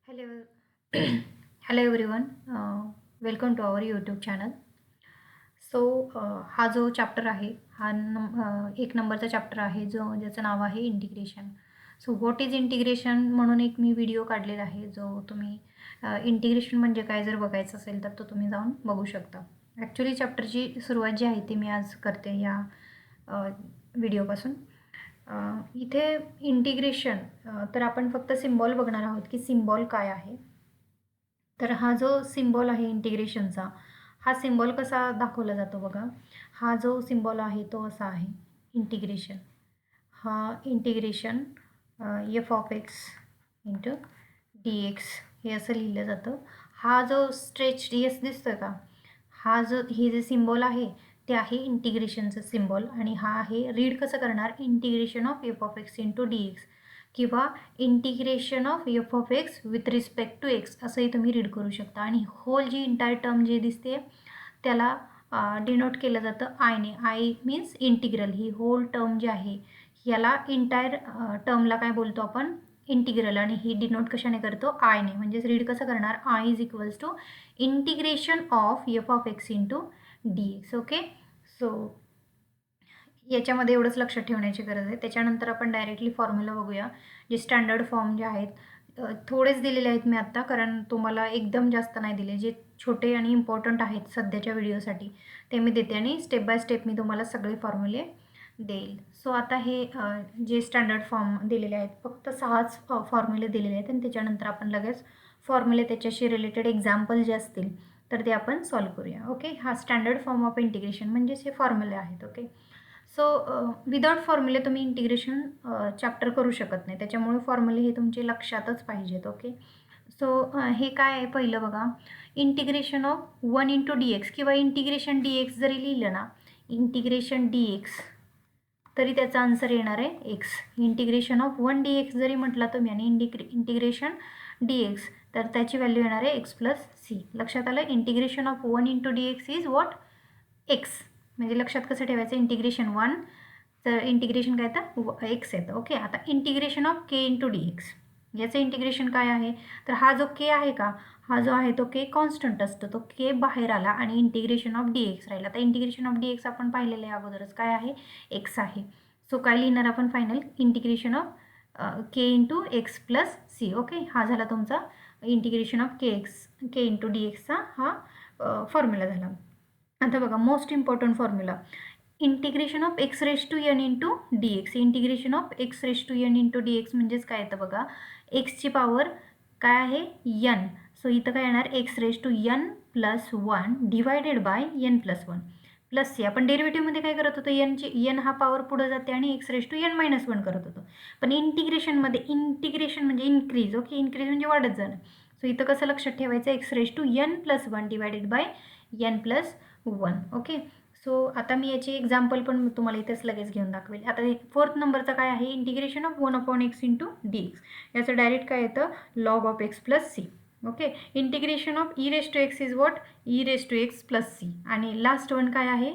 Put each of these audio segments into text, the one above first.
Hello, hello everyone. Welcome to our YouTube channel. So हा जो chapter आहे हा एक नंबरचा चॅप्टर आहे ज्याचं नाव आहे integration. So what is integration म्हणून एक मी व्हिडिओ काढलेला आहे जो तुम्ही इंटिग्रेशन म्हणजे काय जर बघायचं असेल तर तो तुम्ही जाऊन बघू शकता. ॲक्च्युली चॅप्टरची सुरुवात जी आहे ती मी आज करते या व्हिडिओपासून. इथे इंटिग्रेशन तर आपण फक्त सिम्बॉल बघणार आहोत की सिम्बॉल काय आहे. तर हा जो सिम्बॉल आहे इंटिग्रेशनचा हा सिम्बॉल कसा दाखवला जातो बघा. हा जो सिम्बॉल आहे तो असा आहे इंटिग्रेशन. हा integration F of x into D X हे असं लिहिलं जातं. हा जो स्ट्रेच डी एस दिसतोय का, हा जो हे जे सिम्बॉल आहे ते आहे इंटिग्रेशनचं सिम्बॉल आणि हा आहे रीड कसं करणार integration of F of x into D X किंवा integration of F of X with respect to X असंही तुम्ही रीड करू शकता. आणि होल जी इंटायर टर्म जे दिसते त्याला डिनोट केलं जातं आयने. I means integral. ही होल टर्म जी आहे याला इंटायर टर्मला काय बोलतो आपण इंटिग्रल आणि ही डिनोट कशाने करतो आयने. म्हणजेच रीड कसं करणार I is equals to integration of F of x into D x. Okay, so याच्यामध्ये एवढंच लक्षात ठेवण्याची गरज आहे. त्याच्यानंतर आपण डायरेक्टली फॉर्म्युला बघूया. जे स्टँडर्ड फॉर्म जे आहेत थोडेच दिलेले आहेत मी आत्ता, कारण तुम्हाला एकदम जास्त नाही दिले. जे छोटे आणि इम्पॉर्टंट आहेत सध्याच्या व्हिडिओसाठी ते मी देते आणि स्टेप बाय स्टेप मी तुम्हाला सगळे फॉर्म्युले देईल. सो आता हे जे स्टँडर्ड फॉर्म दिलेले आहेत फक्त 6च फॉर्म्युले दिलेले आहेत आणि त्याच्यानंतर आपण लगेच फॉर्म्युले त्याच्याशी रिलेटेड एक्झाम्पल जे असतील तर ते आपण सॉल्व करूया. ओके, हा स्टँडर्ड फॉर्म ऑफ इंटिग्रेशन म्हणजेच हे फॉर्म्युले आहेत. ओके, सो विदाउट फॉर्म्युले तुम्ही इंटिग्रेशन चॅप्टर करू शकत नाही, त्याच्यामुळे फॉर्म्युले हे तुमचे लक्षातच पाहिजेत. ओके, सो हे काय आहे पहिलं बघा. Integration of 1 into D X किंवा इंटिग्रेशन डी एक्स जरी लिहिलं ना, इंटिग्रेशन डी एक्स तरी त्याचा आन्सर येणार आहे x. Integration of 1 D x जरी म्हटला तुम्ही आणि इंटिग्रेशन डी एक्स तर त्याची व्हॅल्यू येणार आहे एक्स प्लस सी. लक्षात आलं. Integration of 1 into D x is what x. म्हणजे लक्षात कसं ठेवायचं इंटिग्रेशन 1 तर इंटिग्रेशन काय तर एक्स येतं. ओके, आता integration of k into D x याचं इंटिग्रेशन काय आहे तर हा जो के आहे का हा जो आहे तो के कॉन्स्टंट असतो, तो के बाहेर आला आणि इंटिग्रेशन ऑफ डी एक्स राहिला. आता इंटिग्रेशन ऑफ डी एक्स आपण पाहिलेलं आहे अगोदरच काय आहे एक्स आहे. सो काय लिहिणार आपण final integration of k into x plus c. Okay, हा झाला तुमचा integration of k into d एक्सचा हा फॉर्म्युला झाला. आता बघा most important formula integration of x raise to n into D x. Integration of x raise to n into D x म्हणजेच काय येतं बघा एक्सची पॉवर काय आहे एन. सो इथं काय येणार x raise to n plus 1 divided by n plus 1 plus c. आपण डेरिव्हेटिव्हमध्ये काय करत होतो एन हा पॉवर पुढे जाते आणि x raise to n minus 1 करत होतो. पण इंटिग्रेशनमध्ये इंटिग्रेशन म्हणजे इन्क्रीज. ओके, इन्क्रीज म्हणजे वाढत जाणं. सो इथं कसं लक्षात ठेवायचं x raise to n plus 1 divided by n plus 1. Okay, so आता मी याची एक्झाम्पल पण तुम्हाला इथेच लगेच घेऊन दाखवेल. आता 4th नंबरचा काय आहे integration of 1 upon x into D x. याचं डायरेक्ट काय येतं log of x plus c. Okay, integration of e raise to x is what e raise to x plus c. आणि लास्ट वन काय आहे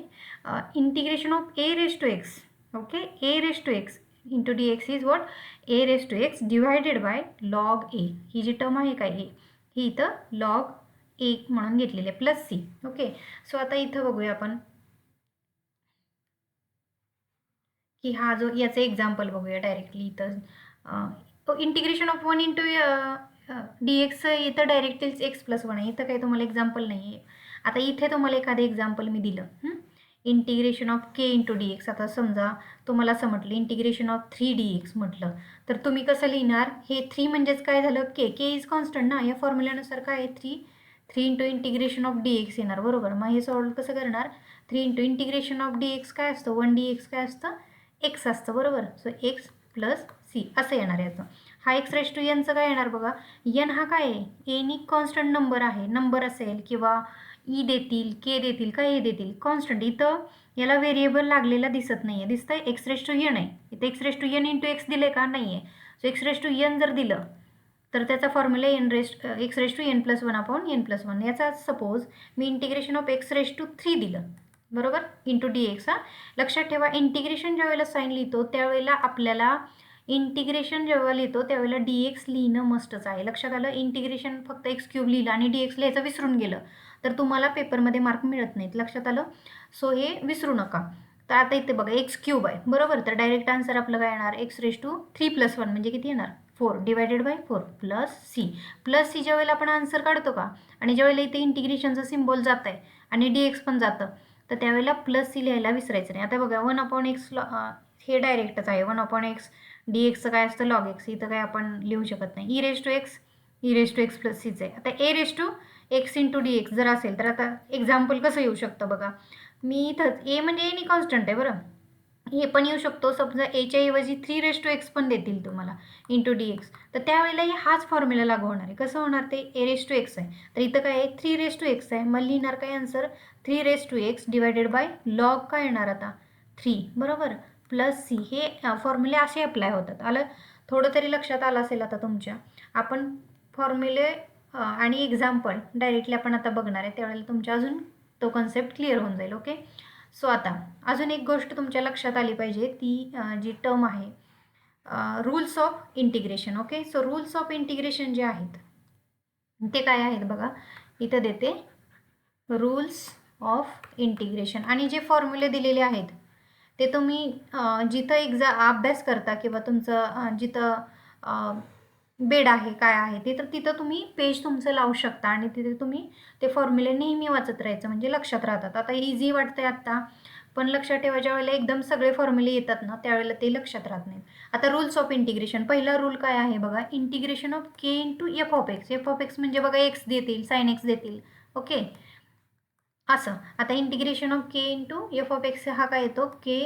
integration of a raise to x. Okay, a raise to x into D x is what a raise to x divided by log a. ही जी term आहे काय ए ही इथं log ए म्हणून घेतलेली आहे प्लस सी. ओके, सो आता इथं बघूया आपण की हा जो याचं एक्झाम्पल बघूया डायरेक्टली. इथं integration of 1 into D x इथं डायरेक्टलीच एक्स प्लस 1 आहे. इथं काही तुम्हाला एक्झाम्पल नाही आहे. आता इथे तुम्हाला एखादं एक्झाम्पल मी दिलं integration of k into D x. आता समजा तुम्हाला असं म्हटलं इंटिग्रेशन ऑफ 3 डी एक्स म्हटलं तर तुम्ही कसं लिहिणार हे 3 म्हणजेच काय झालं के इज कॉन्स्टंट ना. या फॉर्म्युल्यानुसार काय आहे 3 into integration of D x येणार बरोबर. मग हे सॉल्व कसं करणार 3 into integration of D x काय असतं 1 डी एक्स काय असतं एक्स असतं बरोबर. सो एक्स प्लस सी असं येणार याचं. हा एक्स रेस टू एनचं काय येणार बघा एन हा काय आहे एन कॉन्स्टंट नंबर आहे. नंबर असेल किंवा ई देतील के देतील काय हे देतील कॉन्स्टंट. इथं याला व्हेरिएबल लागलेला दिसत नाही आहे. दिसतंय एक्स रेस टू एन आहे. इथं x raise to n into x दिले का नाही आहे. So x raise to n जर दिलं तर त्याचा formula x raise to n plus 1 upon n plus 1. याचा सपोज मी integration of x raise to 3 दिलं बरोबर इंटू डी एक्स. लक्षात ठेवा इंटिग्रेशन ज्या वेळेला साईन लिहितो त्यावेळेला आपल्याला इंटिग्रेशन जेव्हा लिहितो त्यावेळेला DX लिहिणं मस्टच आहे. लक्षात आलं? इंटिग्रेशन फक्त x³ लिहिलं आणि DX लिहायचं विसरून गेलं तर तुम्हाला पेपरमध्ये मार्क मिळत नाहीत. लक्षात आलं? सो हे विसरू नका. तर आता इथे बघा x³ आहे बरोबर, तर डायरेक्ट आन्सर आपलं काय येणार x⁻³ + 1 म्हणजे किती येणार 4 डिवायडेड बाय 4 +c ज्या वेळेला आपण आन्सर काढतो का आणि ज्यावेळेला इथे इंटिग्रेशनचं सिम्बॉल जात आहे आणि DX पण जातं तर त्यावेळेला +c लिहायला विसरायचं नाही. आता बघा 1/x हे डायरेक्टच आहे. 1/x DXचं काय असतं log x, इथं काय आपण लिहू शकत नाही. e⁻x + c आहे. आता a⁻x × dx जर असेल तर आता एक्झाम्पल कसं येऊ शकतं बघा, मी इथं a म्हणजे एनी कॉन्स्टंट आहे बरं, हे पण येऊ शकतो. समजा एच्या ऐवजी 3x पण देतील तुम्हाला इंटू DX तर त्यावेळेला हाच फॉर्म्युला लागू होणार आहे. कसं होणार ते a⁻x आहे तर इथं काय आहे 3x आहे, मग लिहिणार काय answer 3x divided by log काय येणार आता 3 बरोबर +c. हे फॉर्म्युले असे अप्लाय होतात. आलं? थोडं तरी लक्षात आलं असेल आता तुमच्या. आपण फॉर्म्युले आणि एक्झाम्पल डायरेक्टली आपण आता बघणार आहे त्यावेळेला तुमच्या अजून तो कन्सेप्ट क्लिअर होऊन जाईल. ओके. सो आता अजून एक गोष्ट तुमच्या लक्षात आली पाहिजे, ती जी टर्म आहे rules of integration. Okay. So rules of integration जे आहेत ते काय आहेत बघा, इथं देते रूल्स ऑफ इंटिग्रेशन. आणि जे फॉर्म्युले दिलेले आहेत ते तुम्ही जिथं अभ्यास करता किंवा तुमचं जिथं बेड आहे काय आहे ते, तर तिथं तुम्ही पेज तुमचं लावू शकता आणि तिथे तुम्ही ते फॉर्म्युले नेहमी वाचत राहायचं म्हणजे लक्षात राहतात. आता इझी वाटतंय आत्ता, पण लक्षात ठेवा ज्यावेळेला एकदम सगळे फॉर्म्युले येतात ना त्यावेळेला ते लक्षात राहत नाहीत. आता रूल्स ऑफ इंटिग्रेशन, पहिला रूल काय आहे बघा, इंटिग्रेशन ऑफ k × f(x) म्हणजे बघा x देतील, sin x देतील. ओके. असं आता इंटिग्रेशन ऑफ k × f(x) हा काय येतो, k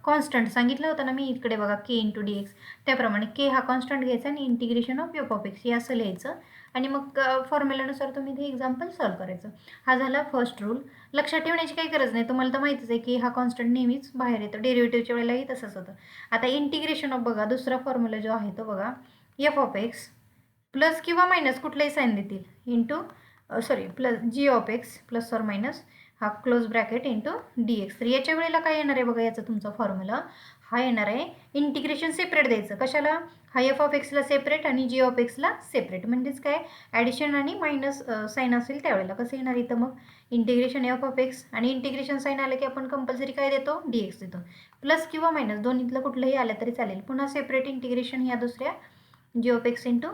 कॉन्स्टंट सांगितलं होतं ना मी इकडे बघा k × dx, त्याप्रमाणे k हा कॉन्स्टंट घ्यायचा आणि इंटिग्रेशन ऑफ f(x) हे असं लिहायचं आणि मग फॉर्म्युलानुसार तुम्ही ते एक्झाम्पल सॉल्व करायचं. हा झाला फर्स्ट रूल. लक्षात ठेवण्याची काही गरज नाही, तुम्हाला तर माहितीच आहे की हा कॉन्स्टंट नेहमीच बाहेर येतो. डेरिव्हेटिव्हच्या वेळेलाही तसंच होतं. आता इंटिग्रेशन ऑफ बघा दुसरा फॉर्म्युला जो आहे तो बघा f(x) प्लस किंवा मायनस कुठलाही साईन देतील इंटू g(x) ± हा क्लोज ब्रॅकेट इंटू dx. तर याच्या वेळेला काय येणार आहे बघा, याचा तुमचा फॉर्म्युला हा येणार आहे इंटिग्रेशन सेपरेट द्यायचं. कशाला, हा f(x)ला सेपरेट आणि g(x)ला सेपरेट, म्हणजेच काय ॲडिशन आणि मायनस साईन असेल त्यावेळेला कसं येणार इथं मग इंटिग्रेशन f(x) आणि इंटिग्रेशन साईन आलं की आपण कंपल्सरी काय देतो dx देतो. प्लस किंवा मायनस दोन्हीतलं कुठलंही आलं तरी चालेल. पुन्हा सेपरेट इंटिग्रेशन ह्या दुसऱ्या g(x) into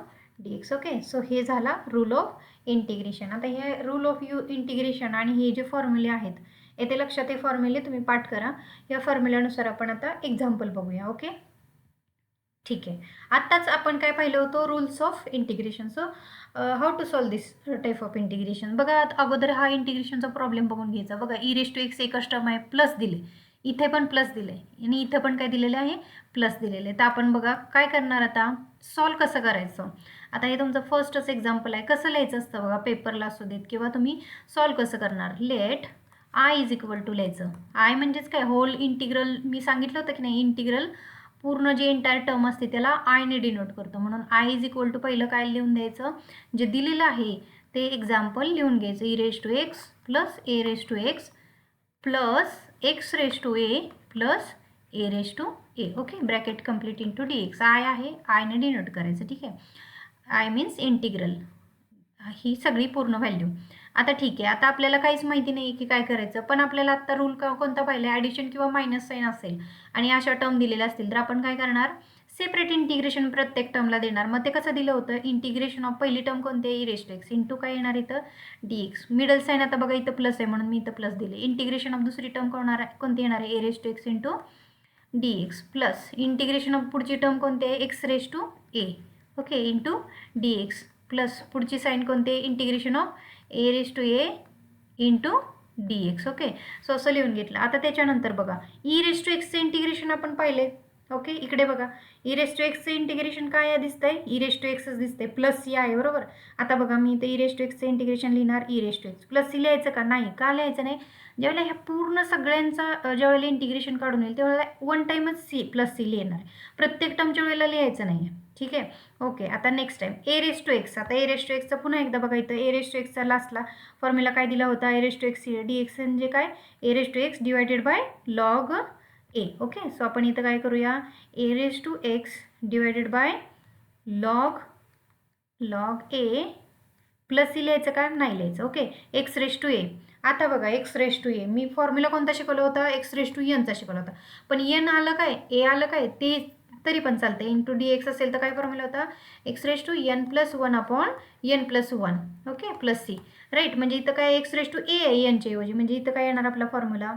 dx. Okay. So हे झाला रूल ऑफ इंटिग्रेशन. आता हे रूल ऑफ इंटिग्रेशन आणि हे जे फॉर्म्युले आहेत येथे लक्षात, हे फॉर्म्युले तुम्ही पाठ करा. या फॉर्म्युल्यानुसार आपण आता एक्झाम्पल बघूया. ओके. ठीक आहे. आत्ताच आपण काय पाहिलं होतं, rules of integration. So how to solve this type of integration. बघा अगोदर हा इंटिग्रेशनचा प्रॉब्लेम बघून घ्यायचा. बघा e⁻x एकच टर्म आहे, प्लस दिले, इथे पण प्लस दिले आणि इथं पण काय दिलेलं आहे प्लस दिलेलं आहे. तर आपण बघा काय करणार आता, सॉल्व कसं करायचं. आता हे तुमचं फर्स्टच एक्झाम्पल आहे. कसं लिहायचं असतं बघा, पेपरला असू देत किंवा तुम्ही सॉल्व कसं करणार, लेट i = लिहायचं. आय म्हणजेच काय होल इंटिग्रल, मी सांगितलं होतं की नाही इंटिग्रल पूर्ण जे एंटायर टर्म असते त्याला आयने डिनोट करतो, म्हणून i = पहिलं काय लिहून द्यायचं, जे दिलेलं आहे ते एक्झाम्पल लिहून घ्यायचं. e⁻x + a⁻x plus x⁻a plus a⁻a. Okay. Bracket complete into dx. I आहे, आयने डिनोट करायचं. ठीक आहे. आय मीन्स इंटिग्रल, ही सगळी पूर्ण व्हॅल्यू. आता ठीक आहे, आता आपल्याला काहीच माहिती नाही की काय करायचं, पण आपल्याला आत्ता रूल कोणता पाहिला, ॲडिशन किंवा मायनस साईन असेल आणि अशा टर्म दिलेल्या असतील तर आपण काय करणार, सेपरेट इंटिग्रेशन प्रत्येक टर्मला देणार. मग ते कसं दिलं होतं, इंटिग्रेशन ऑफ पहिली टर्म कोणती आहे e⁻x इंटू काय येणार इथं dx. मिडल साईन आता बघा इथं प्लस आहे म्हणून मी इथं प्लस दिले. इंटिग्रेशन ऑफ दुसरी टर्म कोणती येणार आहे e⁻x into dx plus integration of पुढची टर्म कोणती आहे x⁻a. Okay. Into dx plus पुढची साईन कोणती आहे integration of a⁻a into dx. Okay. So असं लिहून घेतलं. आता त्याच्यानंतर बघा e⁻xचे इंटिग्रेशन आपण पाहिले. ओके. इकडे बघा e⁻xचे इंटिग्रेशन काय दिसतंय, e⁻xच दिसतंय, प्लस सी आहे बरोबर. आता बघा मी इथे e⁻xचे इंटिग्रेशन लिहिणार, e⁻x प्लस सी लिहायचं का नाही, का लिहायचं नाही, ज्यावेळेला ह्या पूर्ण सगळ्यांचा ज्यावेळेला इंटिग्रेशन काढून येईल त्यावेळेला वन टाईमच प्लस सी लिहिणार, प्रत्येक टर्मच्या वेळेला लिहायचं नाही. ठीक आहे. ओके. आता नेक्स्ट टाईम a⁻x. आता a⁻xचा पुन्हा एकदा बघा इथं a⁻xचा लास्टला फॉर्म्युला काय दिला होता, a⁻x dx म्हणजे काय a⁻x divided by log A. Okay, so आपण इथं काय करूया, A raise to x divided by log A plus C लिहायचं का, नाही लिहायचं. Okay, X raise to A. आता बघा, एक्स रेज टू ए मी फॉर्म्युला कोणता शिकवला होता, एक्स रेज टू एनचा शिकवला होता. पण एन आलं काय, ए आलं काय, ते तरी पण चालतं. इंटू डी एक्स असेल तर काय फॉर्म्युला होता, x raise to n plus one upon n plus one. Okay, plus c. Right, म्हणजे इथं काय एक्स रेज टू ए आहे एनच्या ऐवजी, म्हणजे इथं काय येणार आपला formula,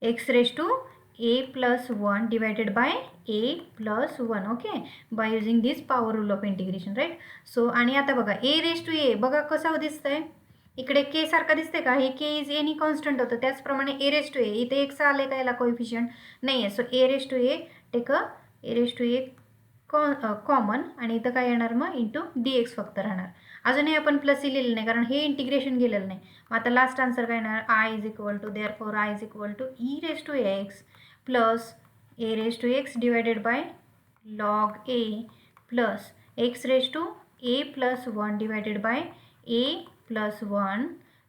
x raise to a plus one divided by a plus one. Okay, by using this power rule of integration. Right. So आणि आता बघा, ए रेज टू ए बघा कसं दिसतंय, इकडे के सारखं दिसतंय का, हे के इज एनी कॉन्स्टंट होतं. त्याचप्रमाणे ए रेज टू ए, इथे एक्स आले का याला कोएफिशियंट नाही आहे. So a raise to a take a raise to a common, आणि इथं काय येणार मग इंटू डी एक्स फक्त राहणार. अजूनही आपण प्लस लिहिलेलं नाही कारण हे इंटिग्रेशन गेलेलं नाही. मग आता लास्ट आन्सर काय येणार, I is equal to therefore I is equal to e raise to x plus A raise to x divided by log A plus x raise to a plus one divided by a plus one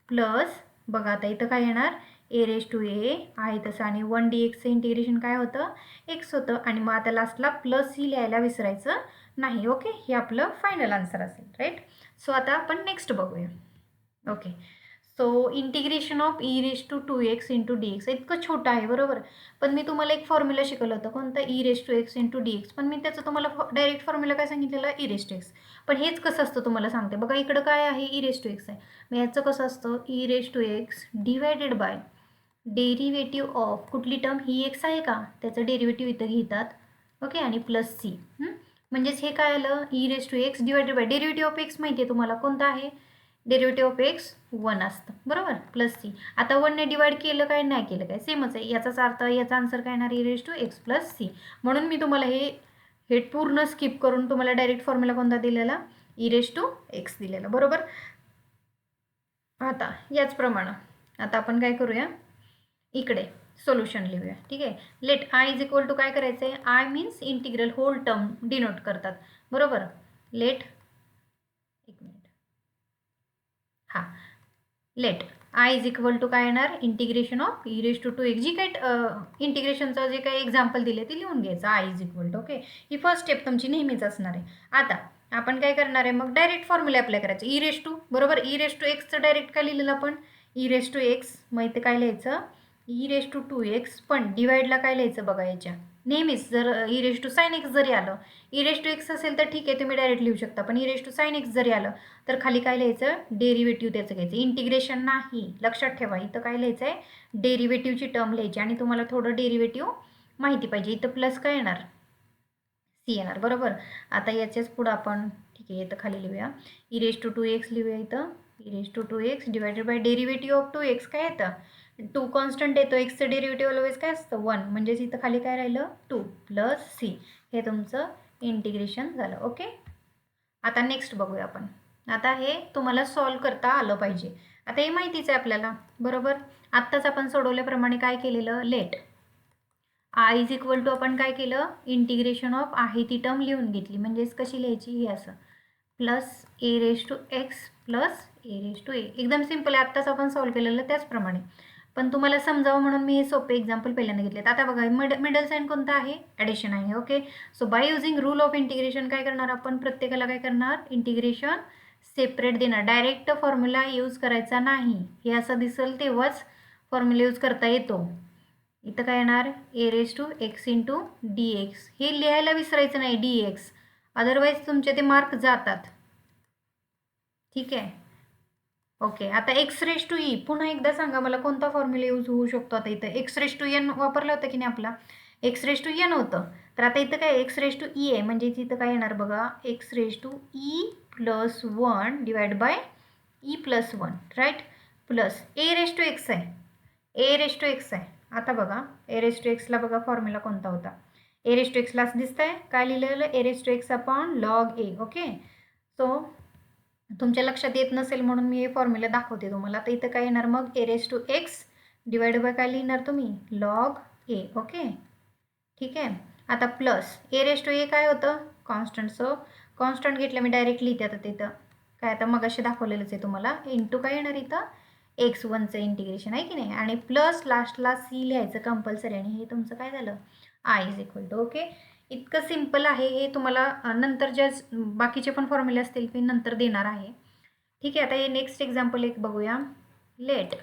plus बघा आता इथं काय येणार, A raise to ए आहे तसं, आणि one D एक्सचं integration काय होतं, एक्स होतं. आणि मग आता लास्टला प्लस ही लिहायला विसरायचं नाही. ओके, हे आपलं फायनल आन्सर असेल. राईट. सो आता आपण नेक्स्ट बघूया. Okay, so integration of E raise to 2x into D x इतकं छोटं आहे बरोबर. पण मी तुम्हाला एक फॉर्म्युला शिकवलं होतं कोणतं, e raise to x into D x. पण मी त्याचं तुम्हाला डायरेक्ट फॉर्म्युला काय सांगितलेलं, ई रेज टू एक्स. पण हेच कसं असतं तुम्हाला सांगते बघा, इकडं काय आहे, ई रेज टू एक्स आहे. मग याचं कसं असतं, e raise to x divided by derivative of कुठली टर्म, ही एक्स आहे का, त्याचं डेरिव्हेटिव्ह इथं घेतात. ओके, आणि प्लस सी. म्हणजेच हे काय आलं, e raise to x divided by derivative of x माहिती आहे तुम्हाला कोणता आहे, डेरिव्हेटिव्ह ऑफ एक्स वन असतं बरोबर, प्लस सी. आता वनने डिवाइड केलं काय, नाही केलं काय, सेमच आहे. याचाच अर्थ, याचा आन्सर काय येणार, e raise to x plus c. म्हणून मी तुम्हाला हे पूर्ण स्किप करून तुम्हाला डायरेक्ट फॉर्म्युला कोणता दिलेला, ई रेज टू एक्स दिलेला बरोबर. आता याचप्रमाणे आता आपण काय करूया, इकडे सोल्युशन लिहूया. ठीक आहे, let I is equal to काय करायचं आहे, I means integral whole term denote करतात बरोबर. लेट एक मिनिट, हां, let I is equal to काय येणार, integration of E raise to two X. जी काही इंटिग्रेशनचं जे काही एक्झाम्पल दिले ते लिहून घ्यायचं, I is equal to. Okay, ही फर्स्ट स्टेप तुमची नेहमीच असणार आहे. आता आपण काय करणार आहे, मग डायरेक्ट फॉर्म्युला अप्लाय करायचं, ई रेज टू बरोबर. ई रेज टू एक्सचं डायरेक्ट काय लिहिलेलं आपण, ई रेज टू एक्स, मग इथे काय लिहायचं, e raise to two x. पण डिवाइडला काय लिहायचं बघा, याच्या नेहमीच जर e raise to sine x जरी आलं, ई रेज टू एक्स असेल तर ठीक आहे तुम्ही डायरेक्ट लिहू शकता. पण e raise to sine x जरी आलं तर खाली काय लिहायचं, डेरिव्हेटिव्ह त्याचं घ्यायचं, इंटिग्रेशन नाही. लक्षात ठेवा, इथं काय लिहायचं आहे, डेरिव्हेटिव्हची टर्म लिहायची. आणि तुम्हाला थोडं डेरिव्हेटिव्ह माहिती पाहिजे. इथं प्लस काय येणार, सी येणार बरोबर. आता याच्याच पुढं आपण ठीक आहे, इथं खाली लिहूया, e raise to two x लिहूया. इथं e raise to two x divided by derivative of two x काय येतं, टू कॉन्स्टंट येतो, एक्सचं डेरिव्हेटिव्ह ऑलवेज काय असतं, वन. म्हणजेच इथं खाली काय राहिलं, टू प्लस सी. हे तुमचं इंटिग्रेशन झालं. ओके, आता नेक्स्ट बघूया आपण. आता हे तुम्हाला सॉल्व करता आलं पाहिजे. आता हे माहितीच आहे आपल्याला बरोबर. आत्ताच आपण सोडवल्याप्रमाणे काय केलेलं, let I is equal to आपण काय केलं, इंटिग्रेशन ऑफ आहे ती टर्म लिहून घेतली. म्हणजेच कशी लिहायची, ही असं plus A raise to x plus A raise to A. एकदम सिम्पल आहे, आत्ताच आपण सॉल्व केलेलं त्याचप्रमाणे. पण तुम्हाला समजावं म्हणून मी हे सोपे एक्झाम्पल पहिल्यांदा घेतलेत. आता बघा, मिडल साइन कोणता आहे, ॲडिशन आहे. Okay, so by using rule of integration काय करणार आपण, प्रत्येकाला काय करणार, इंटिग्रेशन सेपरेट देणार. डायरेक्ट फॉर्म्युला यूज करायचा नाही. हे असं दिसेल तेव्हाच फॉर्म्युला यूज करता येतो. इथं काय येणार, A raise to x into D X. हे लिहायला विसरायचं नाही, डी एक्स, अदरवाईज तुमचे ते मार्क जातात. ठीक आहे. ओके, आता एक्स रेज टू ई, पुन्हा एकदा सांगा मला कोणता फॉर्म्युला यूज होऊ शकतो. आता इथं एक्स रेज टू एन वापरला होता की नाही आपला, एक्स रेज टू एन होतं. तर आता इथं काय एक्स रेज टू ई आहे, म्हणजे इथं काय येणार बघा, x raise to e plus one divide by e plus one. Right, plus A raise to x आहे, ए रेज टू एक्स आहे. आता बघा, ए रेज टू एक्सला बघा फॉर्म्युला कोणता होता, ए रेज टू एक्सला दिसतं आहे काय लिहिलेलं, A raise to X upon log A. Okay, so तुमच्या लक्षात येत नसेल म्हणून मी हे फॉर्म्युला दाखवते तुम्हाला. तर इथं काय येणार मग, A raise to X divide by काय लिहिणार तुम्ही, लॉग ए. ओके, ठीक आहे. आता plus A raise to A काय होतं, कॉन्स्टंट. सो कॉन्स्टंट घेतलं मी डायरेक्ट लिहिते. आता तिथं काय, आता मग असे दाखवलेलंच आहे तुम्हाला, इंटू काय येणार इथं, x1चं इंटिग्रेशन आहे की नाही, आणि प्लस लास्टला सी लिहायचं कंपल्सरी, आणि हे तुमचं काय झालं I is equal to. Okay, इतकं सिम्पल आहे हे. तुम्हाला नंतर ज्या बाकीचे पण फॉर्म्युले असतील ते नंतर देणार आहे. ठीक आहे, आता हे नेक्स्ट एक्झाम्पल एक बघूया. Let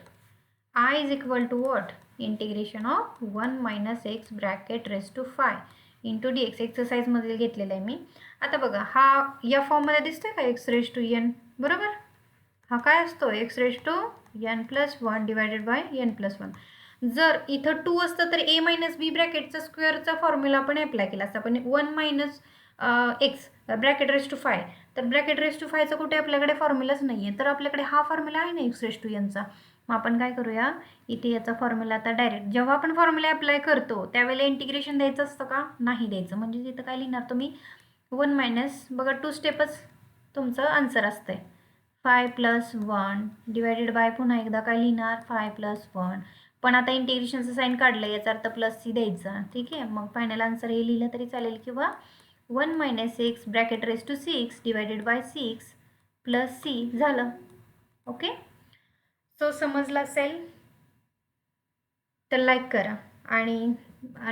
I is equal to what, integration of 1 minus x bracket raise to 5 into D x. एक्सरसाइजमध्ये घेतलेलं आहे मी. आता बघा, हा या फॉर्ममध्ये दिसतोय का एक्स रेस टू एन, बरोबर. हा काय असतो x raise to n plus 1 divided by n plus 1. जर इथं 2 असतं तर ए मायनस बी ब्रॅकेटचा स्क्वेअरचा फॉर्म्युला आपण अप्लाय केला असता. पण 1 minus x bracket raise to 5, तर ब्रॅकेट रेस टू 5चा कुठे आपल्याकडे फॉर्म्युलाच नाही आहे, तर आपल्याकडे हा फॉर्म्युला आहे ना एक्स रेस टू एनचा. मग आपण काय करूया, इथे याचा फॉर्म्युला आता डायरेक्ट जेव्हा आपण फॉर्म्युला अप्लाय करतो त्यावेळेला इंटिग्रेशन द्यायचं असतं का, नाही द्यायचं. म्हणजे तिथं काय लिहिणार तुम्ही, 1 मायनस, बघा 2 स्टेपच तुमचं आन्सर असतंय. 5 प्लस 1 डिवायडेड बाय पुन्हा एकदा काय लिहिणार 5 प्लस 1. पण आता इंटिग्रेशनचं साईन काढलं, याचा अर्थ प्लस सी द्यायचा. ठीक आहे, मग फायनल आन्सर हे लिहिलं तरी चालेल, किंवा 1 minus x bracket raise to 6 divided by 6 plus c झालं. ओके, सो समजलं असेल तर लाईक करा, आणि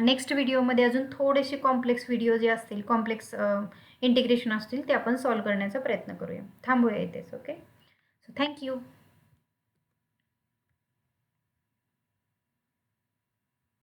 नेक्स्ट व्हिडिओमध्ये अजून थोडेसे कॉम्प्लेक्स व्हिडिओ जे असतील, कॉम्प्लेक्स इंटिग्रेशन असतील ते आपण सॉल्व करण्याचा प्रयत्न करूया. थांबूया इथेच. Okay, so thank you.